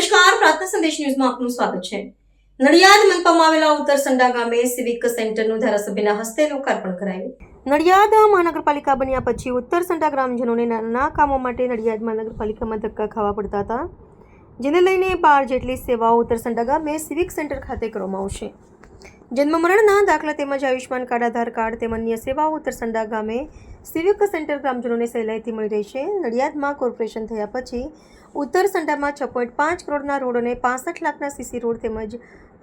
નમસ્કાર, પ્રાર્થના સંદેશ ન્યૂઝમાં આપનું સ્વાગત છે। નડિયાદ મનપામાં આવેલા ઉત્તરસંડા ગામે સિવિક સેન્ટરનું ધારાસભ્યના હસ્તે લોકાર્પણ કરાયું। નડિયાદ મહાનગરપાલિકા બન્યા પછી ઉત્તરસંડા ગ્રામજનોને નાના કામો માટે નડિયાદ મહાનગરપાલિકામાં ધક્કા ખાવા પડતા હતા, જેને લઈને 12 જેટલી સેવાઓ ઉત્તરસંડા ગામે સિવિક સેન્ટર ખાતે કરવામાં આવશે। જન્મ મરણના દાખલા તેમજ આયુષ્માન કાર્ડ, આધાર કાર્ડ તેમજ અન્ય સેવાઓ ઉત્તરસંડા ગામે સિવિક સેન્ટર ગ્રામજનોને સહેલાઈથી મળી રહેશે। નડિયાદમાં કોર્પોરેશન થયા પછી ઉત્તરસંડામાં 6.5 કરોડના રોડ અને 65 લાખના સીસી રોડ તેમજ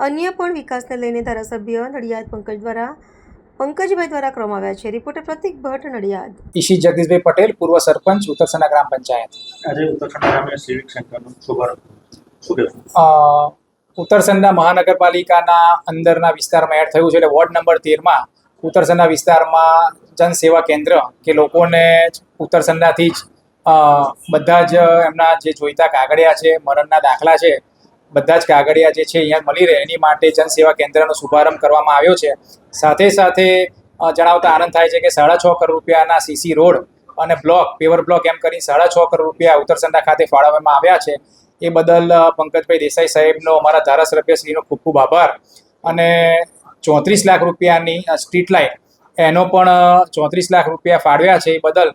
અન્ય પણ વિકાસને લઈને ધારાસભ્ય નડિયાદ પંકજભાઈ દ્વારા કરવામાં આવ્યા છે। રિપોર્ટર પ્રતિક ભટ્ટ, નડિયાદ। ઈશી જગદીશભાઈ પટેલ, પૂર્વ સરપંચ, ઉત્તરસંડા ગ્રામ પંચાયત। આજે ઉત્તરસંડા ગામે સિવિક સેન્ટરનું શુભારંભ શું કહેશો? ઉત્તરસંડા મહાનગરપાલિકાના અંદરના વિસ્તારમાં એડ થયું છે, એટલે વોર્ડ નંબર 13માં ઉત્તરસંડા વિસ્તારમાં જનસેવા કેન્દ્ર કે લોકોને ઉત્તરસંડાથી જ બધા જ એમના જે જોઈતા કાગળિયા છે, મરણના દાખલા છે, બધા જ કાગળિયા જે છે અહીંયા મળી રહે એની માટે જનસેવા કેન્દ્રનો શુભારંભ કરવામાં આવ્યો છે। સાથે સાથે જણાવતા આનંદ થાય છે કે 6.5 કરોડ રૂપિયાના સીસી રોડ અને પેવર બ્લોક એમ કરી 6.5 કરોડ રૂપિયા ઉત્તરસંડા ખાતે ફાળવવામાં આવ્યા છે। એ બદલ પંકજભાઈ દેસાઈ સાહેબનો, અમારા ધારાસભ્યશ્રીનો ખૂબ ખૂબ આભાર। અને 34 લાખ રૂપિયાની સ્ટ્રીટ લાઇટ એનો પણ 34 લાખ રૂપિયા ફાળવ્યા છે, એ બદલ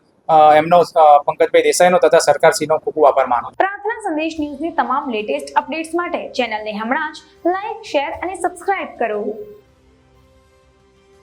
એમનો પંકજભાઈ દેસાઈનો તથા સરકારશ્રીનો ખૂબ ખૂબ આભાર માનું। પ્રાર્થના સંદેશ ન્યૂઝની તમામ લેટેસ્ટ અપડેટ્સ માટે ચેનલને હમણાં જ લાઈક, શેર અને સબસ્ક્રાઇબ કરો।